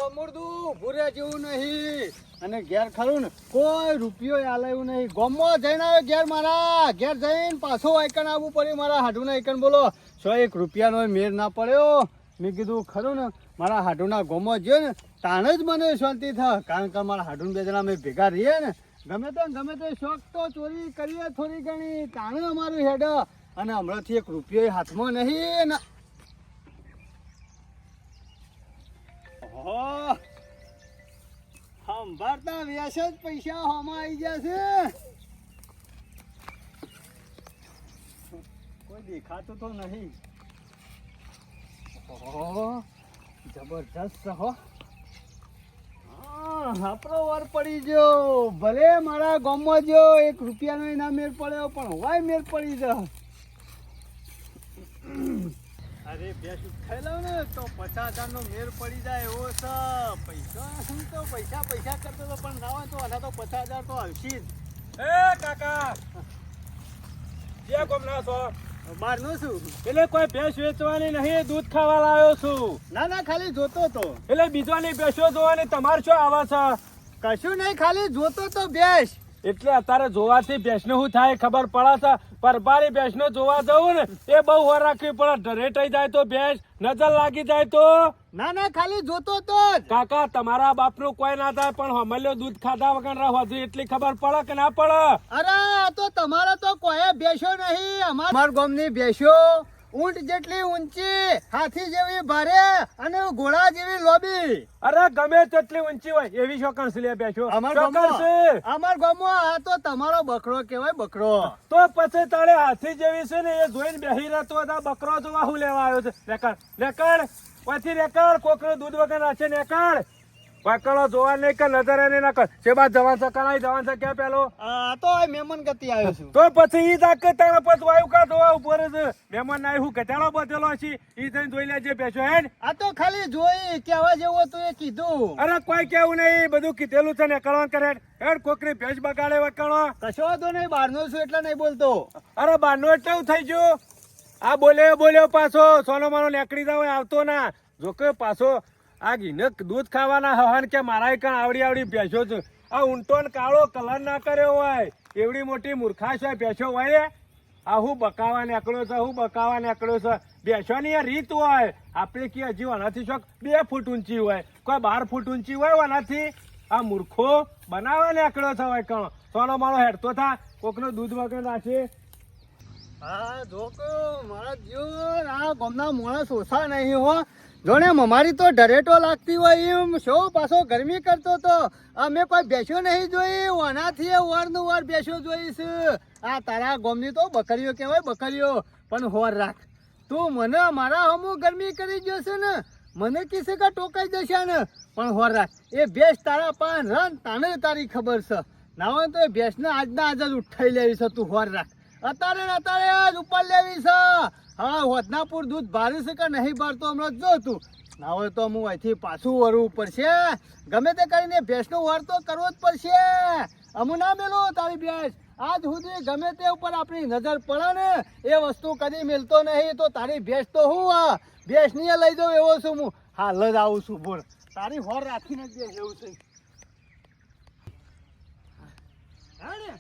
અમરદું ભૂરે જેવું નહીં અને ઘેર ખરું ને કોઈ રૂપિયો આલાયું નહીં. ગોમમાં જઈને આવ્યો ઘેર, મારા ઘેર જઈને પાછો આઈકન આવવું પડ્યું. મારા હાડુના આઈકન બોલો 101 રૂપિયાનો મેર ના પડ્યો. મેં કીધું ખરું ને મારા હાડુના ગોમમાં ગયો ને તાણ જ મને શાંતિ થાય. કારણ કે મારા હાડુન બે જણા અમે ભેગા રહીએ ને ગમે તે શોખ તો ચોરી કરીએ થોડી ઘણી તાણ અમારું હેડ. અને હમણાંથી 1 રૂપિયો હાથમાં નહીં ને સંભાળતા વ્યાસ જ પૈસા હોમાં આવી ગયા છે. કોઈ દેખાતું તો નહીં. જબરજસ્ત હો. આપણો વાર પડી ગયો. ભલે મારા ગામમાં જો 1 રૂપિયાનો ના મેળ પડ્યો પણ હોય મેળ પડી ગયો. અરે ભેંસ ખાઈ લઉં ને તો 50,000 નો મેળ પડી જાય એવો છે. પૈસા શું તો પૈસા કરતો તો પણ ના હોય તો આના તો 50,000 તો આવશે જ. એ કાકા જે ગોમના છો? બહારનો છું. એટલે કોઈ ભેંસ વેચવાની નહીં, દૂધ ખાવા લાવ્યો છું. ના ખાલી જોતો તો. એટલે બીજાની ભેંસો જોવાની તમારે શું આવે છે? કશું નહીં, ખાલી જોતો તો ભેંસ. એટલે અત્યારે જોવાથી ભેંસને શું થાય ખબર પડે છે? પરબારી ભેંસનો જોવા જવું ને એ બહુ વાર રાખવી પડે. ઢરેટાઈ જાય તો ભેંસ, નજર લાગી જાય તો. ના ખાલી જોતો તો જ. કાકા તમારા બાપનું કોઈ ના થાય પણ હમલ્યો દૂધ ખાધા વગર રહો એટલી ખબર પડે કે ના પડે? અરે આ તો તમારા તો કોઈ ભેંસો નહીં. અમાર ગામની ભેંસો ઊંટ જેટલી ઊંચી, હાથી જેવી ભારે અને ઘોડા જેવી લોબી. અરે ગમે તેટલી ઊંચી હોય એવી શોકણ છે બેઠો. અમાર ગામમાં આ તો તમારો બકરો કહેવાય, બકરો. તો પછી તારે હાથી જેવી છે ને એ જોઈને બેહી રહેતો હતા. બકરો જોવા હું લેવા આવ્યો છે? રેકડ પછી રેકડ કોકનું દૂધ વગર નાખે રેકડ. બકરો જોવા નહીં કે નજર એને ના કર. છે બાદ જવાન છે કરાય જવાન છે ક્યાં પેલો? આ તો મહેમાન ગતિ આવ્યો છું. તો પછી ઈ તાકે તારા પછી વાયુ કા જોવા ઉપર છે. મહેમાન ના હું ઘટાડો બધેલો છે ઈ થઈને જોઈ લેજે બેસો હેડ. આ તો ખાલી જોઈ કેવા જેવો તું એ કીધું. અરે કોઈ કેવું નહીં, બધું કીધેલું છે ને કરવાનું કરે હેડ. કોકની ભેંસ બગાડે વકણો. કશો વાંધો નહીં, બહારનો છું એટલે નહીં બોલતો. અરે બારનો એટલે એવું થઈ ગયું. આ બોલ્યો પાછો સોનો માનો નીકળી જાવ આવતો ના. જો કે પાછો આ ઘીને દૂધ ખાવાના હવાન કે મારા કણ આવડી ભેંસો છે. આ ઊંટો ને કાળો કલર ના કર્યો હોય એવડી મોટી મૂર્ખાશ હોય ભેંસો હોય. આ હું બકાવા નીકળ્યો છે, હું બકાવા નીકળ્યો છે. ભેંસોની આ રીત હોય. આપણે કે હજી આનાથી શોખ 2 ફૂટ ઊંચી હોય, કોઈ 12 ફૂટ ઊંચી હોય આનાથી. આ મૂર્ખો બનાવવા નીકળ્યો છે હોય કણો. સોનો મારો હેડતો થા કોકનો દૂધ વગર રાખે. હા જોકો મારા જીવ આ ગામના માણસ ઓછા નહીં હો. જોને અમારી તો ઢરેટો લાગતી હોય એમ શો પાછો ગરમી કરતો તો. અમે કોઈ બેસ્યો નહીં જોઈ, ઓનાથી વારનું વાર બેસ્યો જોઈશ. આ તારા ગામની તો બકરીઓ કહેવાય, બકરીઓ. પણ હોર રાખ તું. મને મારા હમું ગરમી કરી જશે ને મને કિસે કા ટોકાઈ જશે ને. પણ હોર રાખ એ ભેંસ તારા પાન રન તાને તારી ખબર છે. ના હોય તો એ ભેંસને આજના આજ જ ઉઠાઈ લેવી છે. તું હોર રાખ. અત્યારે જ ઉપર લેવી છે. હા હોદનાપુર દૂધ ભારે છે કે નહીં ભરતો હમણાં જો તું. ના હોય તો હું અહીંથી પાછું વરવું પડશે. ગમે તે કરીને ભેંસનો વાર તો કરવો જ પડશે. અમુ ના મેલો તારી ભેંસ. આજ સુધી ગમે તે ઉપર આપણી નજર પડે ને એ વસ્તુ કદી મેલતો નહીં. તો તારી ભેંસ તો હું ભેંસની લઈ જાઉં એવો છું હું. હાલ જ આવું છું બોલ. તારી હોર રાખીને જ એવું છે. હા ને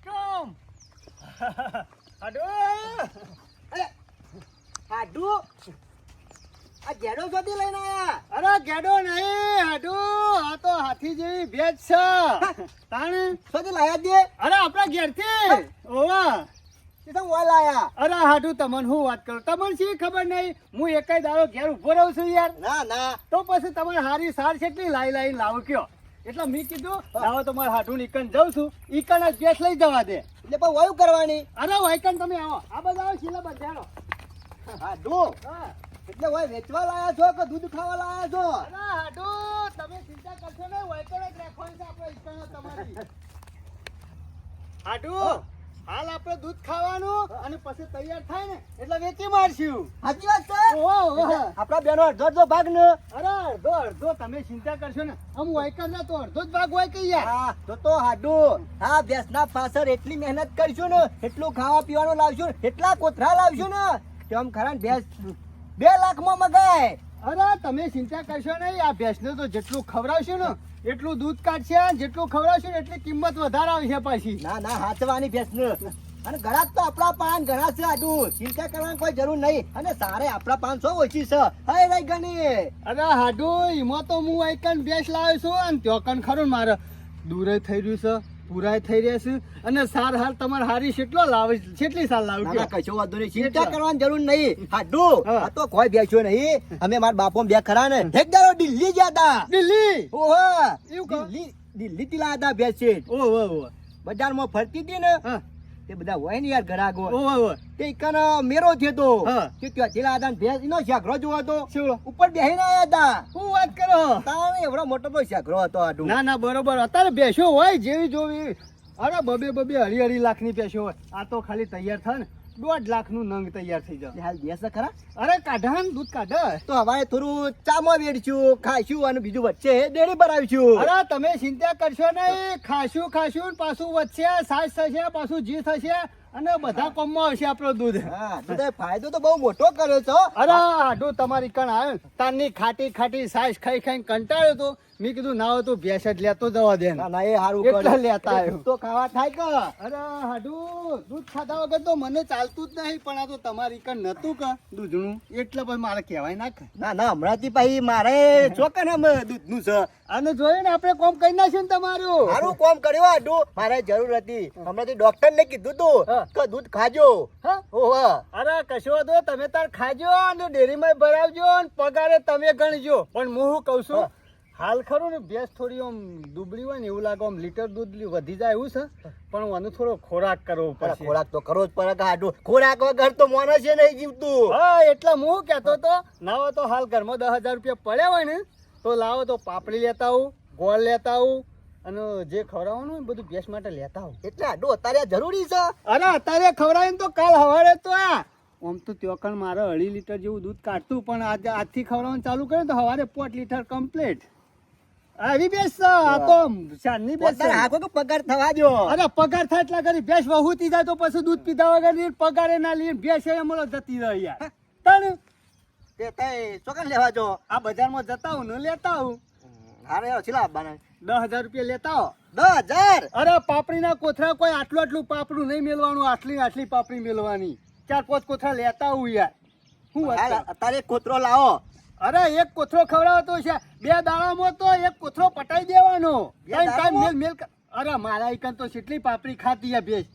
કમ હાડુ આ ગેડો શોધી લઈને આયા? અરે ગેડો નહીં હાડુ, આ તો હાથી જેવી ભેંસ છે. તાણે શોધી લાયા દે. અરે આપણા ઘેરથી. ઓવા કેમ વા લાયા? અરે હાડુ તમને હું વાત કરું, તમને શી ખબર નહીં. હું એકાઈ દાડો ઘેર ઉભો રહું છું યાર. ના તો પછી તમારે હારી સાર કેટલી લાઈ લાવો કયો. એટલે મેં કીધું લાવો તમારે હાડું ઈકન જાઉં છું, ઈકન જ ગેસ લઈ જવા દે. એટલે પણ વાયુ કરવાની. અરે વાયકન તમે આવો, આ બધા આવો શીલા બજારો. હાડું એટલે વાય વેચવા લાયા છો કે દૂધ ખાવા લાયા છો? અરે હાડું તમે ચિંતા કરશો ને, વાયકન જ રાખવાની છે આપણે ઈકન તમારી. હાડું હાલ આપણે દૂધ ખાવાનું અને પછી તૈયાર થાય ને એટલે વેચી મારશું. સાચી વાત છે. આપડા બેનો અડધો ભાગ ને. અરે અડધો તમે ચિંતા કરશો ને. આમ વાયકર ના તો અડધો જ ભાગ હોય કે યાર. તો હાડું હા ભેંસ ના પાછળ એટલી મહેનત કરશું ને, એટલું ખાવા પીવાનું લાવશું, એટલા કોથરા લાવશું ને કે આમ ખરા ભેંસ 2 લાખમાં મગાય. અરે તમે ચિંતા કરશો નહીં, આ ભેંસને તો જેટલું ખવડાવશો ને એટલું દૂધ કાઢશે, જેટલું ખવડાવશો ને એટલી કિંમત વધારે આવશે પાછી. ના ના હાચવાની ભેંસ ને અને ઘણા તો આપણા પાન ઘણા છે આડુ, ચિંતા કરવાની કોઈ જરૂર નહીં. અને સારે આપણા 500 ઓછી છે. હે રહી ગણી અરે હાડુ એમાં તો હું એકન ભેંસ લાવ્યો છું અને ત્યો કન ખરું મારે દૂરે થઈ રહ્યું છે, પૂરાય થઈ રહ્યા છે. અને સાર હાલ તમારે હારી કેટલો લાવે, કેટલી સાલ લાવ? કશો વાંધો નહીં, ચિંતા કરવાની જરૂર નહીં. હાડુ આ તો કોઈ બેસ્યો નહીં. અમે મારા બાપો બે ખરા ને એક દાડો દિલ્હી ગયા હતા. દિલ્હી? ઓહો એવું કહો? દિલ્હી થી લાયા હતા ભેંસ છે. ઓહો બજારમાં ફરતી હતી ને હા તે બધા હોય ને યાર ઘરાગો ઓહો તે કન મેરો થયો તો હા. કે ત્યાંથી લાયા હતા ભેંસ એનો શાઘરો જોવો તો શું ઉપર બેહીને આયા હતા. શું વાત કરો? તારે એવડો મોટો તો શાઘરો હતો આડુ. ના ના બરોબર, અત્યારે બેસ્યો હોય જેવી જોવી. અરે બબે અઢી લાખની બેસ્યો હોય. આ તો ખાલી તૈયાર થાય ને 1.5 લાખનું નંગ તૈયાર થઈ જાય. હાલ ભેંસ છે ખરા અરે કાઢા ને દૂધ કાઢે. તો હવે થોડું ચામાં વેડશું ખાઈશું અને બીજું વચ્ચે ડેરી ભરાવીશું. અરે તમે ચિંતા કરશો નહીં, ખાશું ને પાછું વધશે, સાસ થશે, પાછું જી થશે અને બધા કોમમાં આવશે આપણો દૂધ. હા તો તે ફાયદો તો બહુ મોટો કર્યો છો. અરે આડું તમારી કણ આવ્યો તારની ખાટી સાસ ખાઈ કંટાળ્યો તો મેં કીધું ના હોય તો ભેંસ જ લેતો જવા દે. ના ના એ હારું એટલે કર્યું. લેતા આવ્યો. તો ખાવા થાય કે અરે હાડું દૂધ ખાધા વગર તો મને ચાલતું જ નહીં, પણ આ તો તમારી કણ નતું કે દૂધનું એટલે પછી મારે કહેવાય નાખે. ના ના હમણાંથી પછી મારે ચોકન દૂધનું છે. અને જોયું ને આપણે કોમ કરી નાખ્યું ને તમારું. સારું કામ કર્યું આડું. મારે જરૂર હતી. હમણાંથી ડોક્ટર ને કીધું તું હા. કે દૂધ ખાજો. હા? ઓહો અરે કશો વાંધો નહીં, તમે તાર ખાજો અને ડેરીમાં ભરાવજો અને પગારે તમે ગણજો. પણ હું શું કહું છું, હાલ ખરું ને ભેંસ થોડી આમ દુબળી હોય ને એવું લાગે, આમ લીટર દૂધ વધી જાય એવું છે, પણ આનો થોડો ખોરાક કરવો પડશે. ખોરાક તો કરવો જ પડે આડું. ખોરાક વગર તો માણસ છે નહીં જીવતું. હા એટલે હું કહેતો તો ના તો હાલ ઘરમાં 10,000 રૂપિયા પડ્યા હોય ને તો લાવો તો પાપડી લેતા આવું, ગોળ લેતા આવું અને જે ખવડાવવાનું હોય ને બધું ભેંસ માટે લેતા આવું. એટલે આડું અત્યારે આ જરૂરી છે. અરે અત્યારે ખવડાવીને તો કાલ સવારે તો આમ તો ત્યોકણ મારે 2.5 લીટર જેવું દૂધ કાઢતું, પણ આજે આજથી ખવડાવવાનું ચાલુ કરે તો સવારે 5 લીટર કમ્પ્લીટ. આવી ભેંસ છે આ તો ચાંદની ભેંસ છે. પોતાના આખો કે પગાર થવા દો. અરે પગાર થાય એટલા કરી ભેંસ વહુતી જાય તો પછી દૂધ પીધા વગર પગારે ના લઈએ ભેંસ એમ જતી રહી યાર. તને તે તઈ ચોકન લેવા જો. આ બજારમાં જતા હું ને લેતા આવું. હારે છેલા આપવાના 10,000 રૂપિયા લેતા આવો. 10,000. અરે પાપડીના કોથળા કોઈ આટલું પાપડું નહીં મેળવાનું, આટલી પાપડી મેળવાની. 4-5 કોથળા લેતા આવું યાર. શું વાત હાલ કરે? અત્યારે એક કોતરો લાવો. અરે એક કોથળો ખવડાવતો છે 2 દાડામાં તો એક કોથળો પટાઈ દેવાનો. અરે મારા એકન તો કેટલી પાપડી ખાતી છે ભેંસ,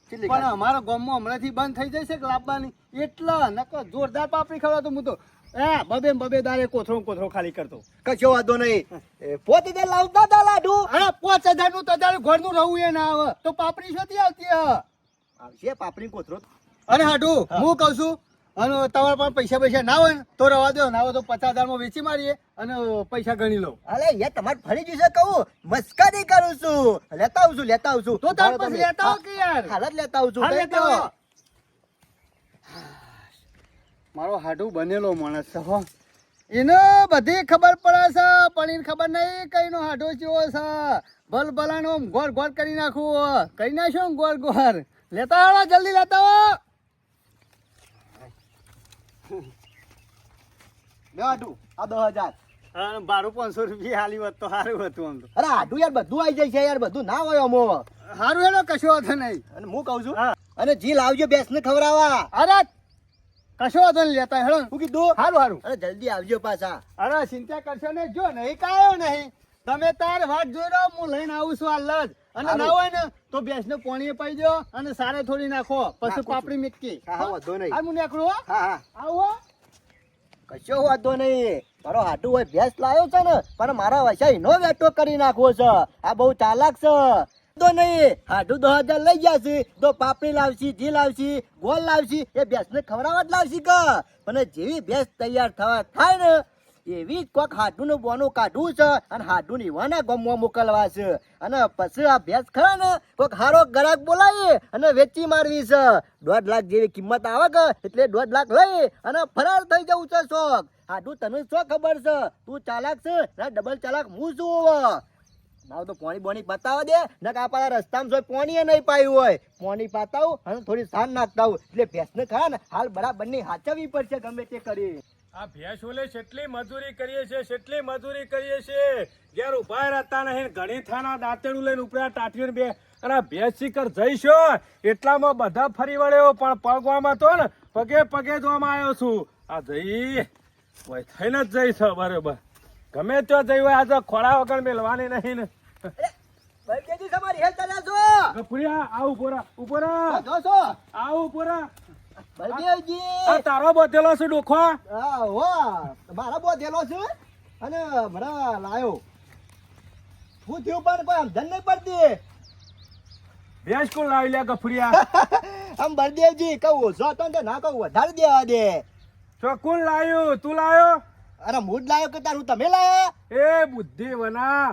કેટલી પણ અમારા ગામમાં હમણાંથી બંધ થઈ જશે કે લાવવાની એટલા નકો જોરદાર પાપડી ખવડાવતો હું તો બબે દારે કોથળો ખાલી કરતો. કશો વાંધો નહીં. પોતે તે લાવતા હતા લાડુ. અરે 5,000 નું તો તારે ઘરનું રહું એ ના આવે તો પાપડી શોધી આવતી હ. આવશે પાપડી કોતરો. અરે હાડું હું કઉ છું, અને તમારા પાસે પૈસા ના હોય ને તો રવા દો, ના હોય તો 50,000 માં વેચી મારીએ અને પૈસા ગણી લો. અરે યાર તમારે ફરી જશે કહું મસ્કરી કરું છું. લેતા આવું છું. તો તાર પાસે લેતા આવો કે યાર. હાલ જ લેતા આવું છું. હાલ લેતા આવો. મારો હાડું બનેલો માણસ છે હો, એને બધી ખબર પડે છે પણ એને ખબર નહીં કઈનો હાડો જેવો છે. ભલભલાનો ગોળ કરી નાખવું, કરી નાખ્યો ને ગોળ. લેતા આવો જલ્દી લેતા આવો. આડું આ 10,000. બારું 500 રૂપિયા હાલી હોત તો સારું હતું આમ તો. અરે આડું યાર બધું આવી જાય છે યાર. બધું ના હોય અમો. સારું એનો કશો વાંધો નહીં. અને હું કઉ છું હા. અને જી લાવજો ભેંસ ને ખવડાવવા. અરે કશો વાંધો નહીં, લેતા હેડો. હું કીધું સારું. અરે જલ્દી આવજો પાછા. અરે ચિંતા કરશો ને, જો નહીં કાયો નહીં તમે તાર વાટ જોઈ રહો, હું લઈને આવું છું હાલ જ. અને ના હોય ને તો ભેંસ ને પાણી પાઈ દો અને સારે થોડી નાખો, પછી નાખું પાપડી મીટકી. હા વાંધો નહીં. હાલ હું નીકળું હો. હા આવો. કશો વાંધો નહીં. મારો હાડું હોય ભેંસ લાવ્યો છે ને પણ મારા વસાઈ નો વેટો કરી નાખવો છે. આ બહુ ચાલાક છે. તો નહીં હાડું 10,000 લઈ જશે તો પાપડી લાવશી, જી લાવશી, ગોળ લાવશી, એ ભેંસ ને ખવડાવવા જ લાવશી કે. પણ જેવી ભેંસ તૈયાર થાય ને એવી જ કોક હાડું નું બોનું કાઢવું છે અને હાડું નીવાના ગામમાં મોકલવા છે. અને પછી આ ભેંસ ખરા ને કોક હારો ગ્રાહક બોલાવી અને વેચી મારવી છે. 1.5 લાખ જેવી કિંમત આવે કે એટલે 1.5 લાખ લઈ અને ફરાર થઈ જવું છે. શોખ હાડું તને શું ખબર છે? તું ચાલાક છે ને ડબલ ચાલાક હું છું. હવે ના તો પાણી બોણી પતાવા દે ને આપણા રસ્તામાં જોઈ પાણી નહીં પાયું હોય. પાણી પાતાવું અને થોડી સાન નાખતા એટલે ભેંસ ને ખરા ને હાલ બરાબર ની હાચવવી પડશે ગમે તે કરી. આ ભેંસોલે કેટલી મજૂરી કરીએ છીએ ઘેર ઉભા રહેતા નહીં ઘણી થાના દાંતેડું લઈને ઉપરા ટાટીને બે અને આ ભેંસ શિખર જઈશો એટલામાં બધા ફરી વળ્યો પણ પગવામાં તો ને પગે જોવામાં આવ્યો છું આ જઈ વય થઈને જ જઈશ બરોબર ગમે ત્યાં જઈ હોય આ તો ખોળા વગર મેલવાની નહીં ને બળદેવજી તમારી હેલ્થ ચાલ્યા છો ગફુરિયા આવ ઉપરા જો છો આવ ઉપરા બળદેવજી આ તારો બધેલો છે ડોખો હા હો મારા બોધેલો છે અને હમણાં લાયો હું થયું પણ કોઈ સમજણ નહીં પડતી ભેંસ કોણ લાવી લે ગફુરિયા આમ બળદેવજી કહું ઓછો હતો ને તો ના કહું વધારે દેવા દે તો કોણ લાવ્યું તું લાવ્યો અરે મૂડ લાયો કે તારું તમે લાયા એ બુદ્ધિ વના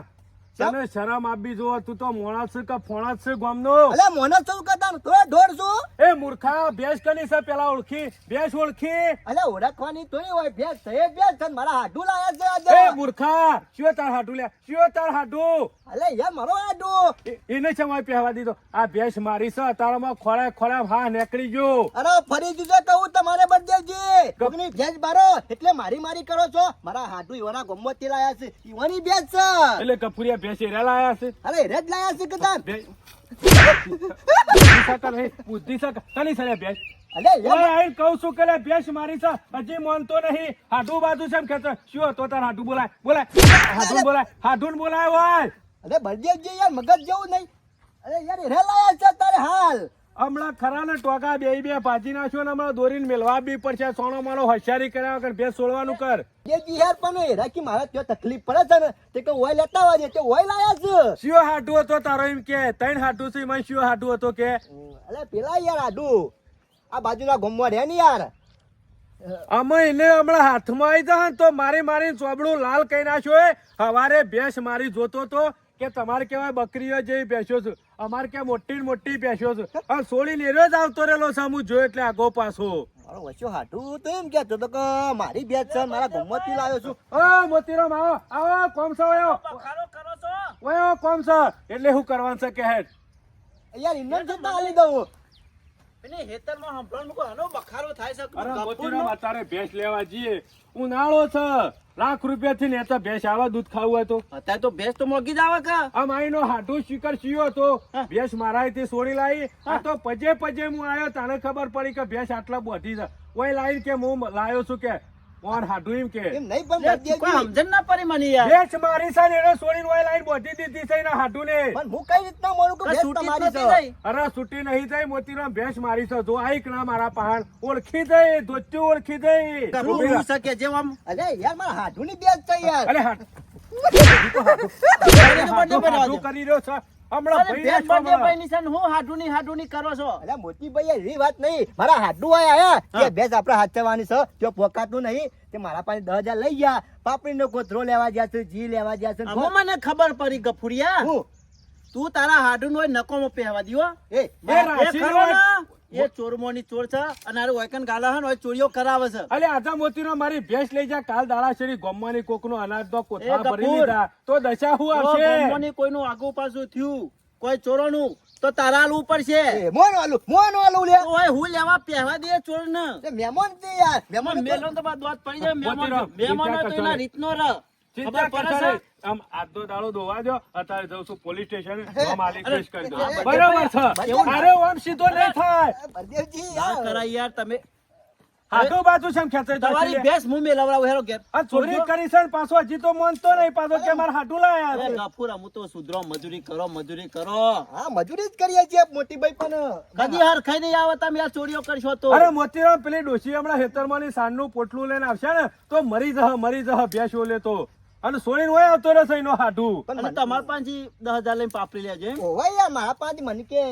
તને શરમ આપી જો તું તો મોણસ કે ફોણસ છે ગામનો અલે મોનો શું કરતા તો ઢોર છું એ મૂર્ખા ભેંસ કની છે પેલા ઓળખી ભેંસ ઓળખી અલે ઓળખવાની તોય હોય ભેંસ છે ભેંસ છે મારા હાડું લાયા છે એ આજે મૂર્ખા ચિયો તાર હાડું લે ચિયો તાર હાડું અલે યાર મારો હાડું એને છે મારે પહેવા દીધો આ ભેંસ મારી છે તારામાં ખોળે હા નીકળી ગયો અરે ફરી દીધો કહું તમારે બળદેવજી કોકની ભેંસ મારો એટલે મારી કરો છો મારા હાડું ઈવાના ગોમતી લાયા છે ઈવાની ભેંસ છે એટલે કપૂરિયા ભેંસ એરા લાયા છે અરે રેડ લાયા છે કદાચ બુદ્ધિ કની છે ભેંસ અલે યાર ઓય આઈ કહું છું કે લે ભેંસ મારી છે હજી માનતો નહીં હાડું બાજુ છે એમ કહેતો શું તો તાર હાડું બોલાય હાડું બોલાય હોય અરે બળદેવજી યાર મગજ જેવું નહીં અરે યાર રે લાયા છે તારે હાલ હમણાં ખરા ને ટોકા બે ભાજી નાખ્યો ને હમણાં દોરીને મેલવા બી પડશે સોનો માનો હોશિયારી કર્યા વગર ભેંસ છોડવાનું કર બળદેવજી યાર પણ રાખી મારા ત્યાં તકલીફ પડે છે ને તે કે ઓય લેતા આવજે તે ઓય લાયા છે શિયો હાડું હતો તારો એમ કે ત્રણ હાડું છે મને શિયો હાડું હતો કે અલે પેલા યાર હાડું આ બાજુના ગોમમાં રહે ને યાર અમે એને હમણાં હાથમાં આવી જા તો મારી ચોબડું લાલ કરી નાખ્યો હવારે ભેંસ મારી જોતો તો કે તમારે કેવાય બકરીઓ જેવી ભેંસો છે અમારે કે મોટી ભેંસો છે અને છોડીને એનો જ આવતો રહેલો છે હું જોયો એટલે આગો પાછો મારો વચ્ચો હાડું તો એમ કહેતો તો કે મારી ભેંસ છે મારા ગોમમાંથી લાવ્યો છું ઓ મોતીરામ આવો કોમ છો વયો કોમ છો એટલે શું કરવાનું છે કે હેડ યાર ઇન્દન છે આલી દઉં અરે મોતીરામ અત્યારે ભેંસ લેવા જઈએ ઉનાળો છે લાખ રૂપિયાથી ને તો ભેંસ આવા દૂધ ખાવું હોય તો અત્યારે તો ભેંસ તો મોગી જ આવે કા આ માઈનો હાડું શિખર શિયો તો ભેંસ મારાથી છોડી લાવી આ તો પજે હું આવ્યો તને ખબર પડી કે ભેંસ આટલા બોધી છે ઓય લાવી કે હું લાવ્યો છું કે ઓન હાડું એમ કે એમ નહીં પણ સમજણ ના પડી મને યાર ભેંસ મારી છે ને એને છોડીને ઓય લાઈન બોધી દીધી છે એના હાડું ને પણ હું કઈ રીતના મોડું કે ભેંસ તમારી છે અરે છૂટી નહીં જાય મોતીરામ ભેંસ મારી છે જો આઈક ના મારા પહાડ ઓળખી દઈ ધોત્યું ઓળખી દઈ શકે જેમ આમ અરે યાર મારા હાડુની ભેંસ છે યાર અરે હાડ કરી રહ્યો છે અરે મોતી ભાઈ એવી વાત નહીં મારા હાડું આયા કે ભેંસ આપડે હાચવાની છે તે પોકાતું નહીં તે મારા પાસે 10,000 લઈ ગયા પાપડી નો કોથરો લેવા ગયા છે જી લેવા ગયા છે મને ખબર પડી ગફુરિયા તું તારા હાડું નો નકોમો પહેવા દીવો એ ચોરમોની ચોર છે અને આરે વાયકન ગાલા હન ચોરીઓ કરાવે છે અલે આજા મોતીનો મારી ભેંસ લઈ જા કાલ દાડા શેરી ગોમવાની કોકનો અનાજ તો કોથળા ભરી લીધા તો દશા હું આવશે ગોમની કોઈનું આગુ પાછું થયું કોઈ ચોરોનું તો તારા આલવું પડશે મોન વાલું લે ઓય હું લેવા પહેવા દે ચોર ને મહેમાન છે યાર મહેમાન મેલો તો બાદ દોત પડી જાય મહેમાન તો એના રીતનો ર ચિંતા કરશો આમ આજનો દાડો દોવા દો અત્યારે જઉં છું પોલીસ સ્ટેશન માલિક કેસ કરી દો બરાબર છે અરે ઓમ સીધો નહીં થાય બળદેવજી ના યાર કરાય યાર તમે હાડો બાજુ છે ખેંચાઈ તમારી જશે ભેંસ મું મેલવરાવ હેરો ઘેર આ ચોરી કરી છે ને પાછો હજી તો માનતો નહીં પાછો કે મારા હાડું લાયા અરે છે ગફુરા હું તો સુધરો મજૂરી કરો હા મજૂરી જ કરીએ છીએ મોટી ભાઈ પણ કદી હર ખાઈ નહીં આવે તમે આ ચોરીઓ કરશો તો અરે મોતીરામ પેલી ડોશી હમણાં ખેતરમાંની સાંજનું પોટલું લઈને આવશે ને તો મરી જહ ભેંસ ઓલે તો અને સોળીને હોય આવતો રહેશે એનો હાડું અને તમારા પાસેથી 10,000 લઈને પાપડી લેજો એમ ઓવા યાર મારા પાસે મને કે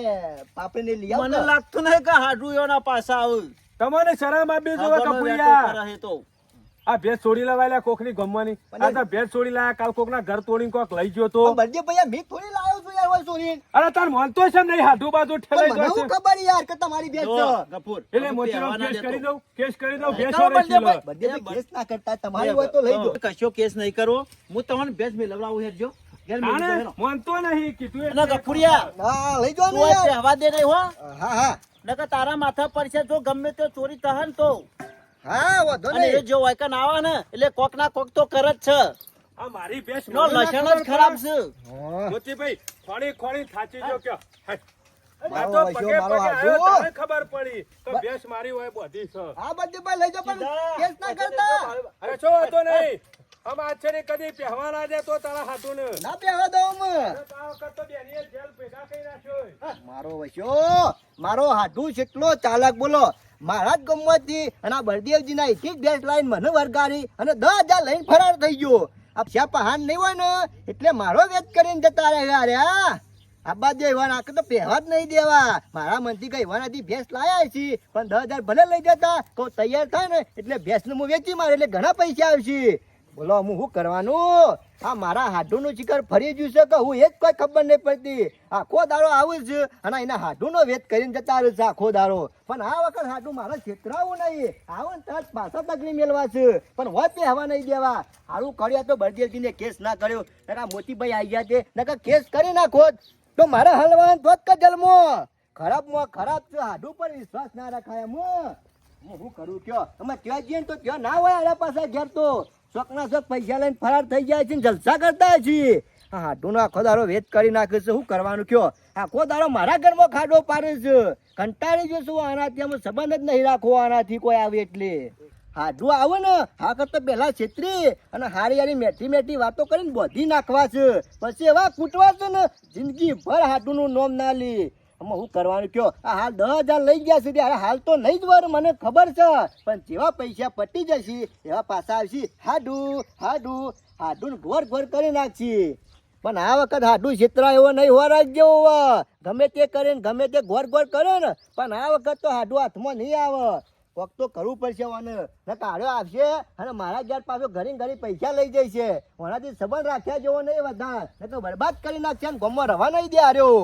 પાપડી ને લઈ આવ મને લાગતું નહીં કે હાડું એના પાછા આવે તમને શરમ આપી દો કપૂરિયા આ ભેંસ છોડી લાવાયેલા કોકની ગમવાની આ તો ભેંસ છોડી લાયા કાલ કોકના ઘર તોડીને કોક લઈ ગયો તો બળદેવ ભાઈ મી થોડી લાવ્યો છું યાર હોય સોરી અરે તાર માનતો છે નહીં હાડું બાજુ ઠેલાઈ મને જશે હું ખબર યાર કે તમારી ભેંસ છે ગફુર એટલે મોતીરામ કેસ કરી દઉં ભેંસ કરો ઓરે શીલો. બળદેવ ભાઈ કેસ ના કરતા તમારી હોય તો લઈ દો કશો કેસ નહીં કરો હું તમને ભેંસ મેલવડાવું હેરજો ઘેર મેલી દો આને હેરો. માનતો નહીં કીધું અને એટલે. ગફુરિયા હા લઈ જો તું આ પહેવા દે નહીં હો હા હા નકર તારા માથા પર છે જો ગમે તે ચોરી થહન તો હા વાંધો અને એ નહીં. જો વાયકન આવે ને એટલે કોક ના કોક તો કરે જ છે. આ મારી ભેંસ નો લક્ષણ જ ખરાબ છે. હા. મોતીભાઈ ખોણી ખોણી થાચી જો કયો હાય. આ મારો તો વૈશ્યો, પગે મારો પગે હાડુ. આવ્યો તારે ખબર પડી કે ભેંસ મારી હોય બધી છે. હા બળદેવભાઈ લઈ જાઓ પણ કેસ ના કરતા. અરે શું વાંધો નહીં આમ આજ છે ને કદી પહેવા ના દે તો તારા હાથું ને ના બેહવા દો અમે. આ વખત તો બેનીએ જેલ ભેગા કરી નાખ્યો. મારો વૈશ્યો, મારો હાડુ કેટલો ચાલાક બોલો. મારા જ ગમવાથી અને આ બળદેવજીના એક એક ભેંસ લાઈન મને વરગાડી અને 10,000 લઈને ફરાર થઈ ગયો. આ શ્યા પહાણ નહીં હોય ને એટલે મારો વેચ કરીને જતા રહ્યા રે. આબા દેવાના આખે તો પહેવા જ નહીં દેવા. મારા મનથી કઈ વાનાથી ભેંસ લાયા છે પણ 10,000 ભલે લઈ જતા તો તૈયાર થાય ને એટલે ભેંસને હું વેચી મારે એટલે ઘણા પૈસા આવશે. બોલો હું શું કરવાનું? આ મારા હાડુનું શિકાર ફરી ગયું છે કે હું એ જ કોઈ ખબર નહીં પડતી. આખો દાડો આવું જ અને એના હાડુનો વેચ કરીને જતા રહે છે આખો દાડો. પણ આ વખત હાડું મારા છેતરાવું નહીં. આવો ને તરત પાછા તકલી મેળવા છે પણ હોય પહેવા નહીં દેવા. સારું કર્યા તો બળદેવજીને કેસ ના કર્યો. નકા મોતીભાઈ આવી ગયા તે નકા કેસ કરી નાખો તો મારા હલવાન તો જ જલમો. ખરાબમાં ખરાબ છે. હાડું પર વિશ્વાસ ના રખાય. હું શું કરું કયો? અમે ત્યાં જઈએ ને તો ત્યાં ના હોય આડા પાસે ઘેર તો શોખના શોખ પૈસા લઈને ફરાર થઈ જાય છે ને જલસા કરતા છીએ. હા હાડુનો આખો દાડો વેચ કરી નાખે છે. શું કરવાનું કયો? આખો દાડો મારા ઘરમાં ખાડો પાડે છે. કંટાળી જશું આનાથી. અમે સંબંધ જ નહીં રાખવો આનાથી કોઈ આવે એટલે. હાડું આવે ને હા કરતા પેલા છેતરી અને હારી હારી મેઠી મેઠી વાતો કરીને બોધી નાખવા છે. પછી એવા કૂટવા છે ને જિંદગી ભર હાડુનું નોમ ના લી. આમાં શું કરવાનું કયો? આ હાલ 10,000 લઈ ગયા છે ત્યારે હાલ તો નહીં જ વર મને ખબર છે પણ જેવા પૈસા પટી જશે એવા પાછા આવશે. હાડું હાડું હાડું ઘોર ઘોર કરી નાખશે. પણ આ વખત હાડું છેતરા એવો નહીં હોવા રાખજો. ગમે તે કરે ને ગમે તે ઘોર ઘોર કરે ને પણ આ વખત તો હાડું હાથમાં નહીં આવે. કોક તો કરવું પડશે મને. ને કાઢ્યો આવશે અને મારા ઘેર પાછો ઘરે ઘરે પૈસા લઈ જશે. ઓનાથી સંબંધ રાખ્યા જેવો નહીં વધારે તો બરબાદ કરી નાખશે ને ગામમાં રવા નહીં દે હાર્યો.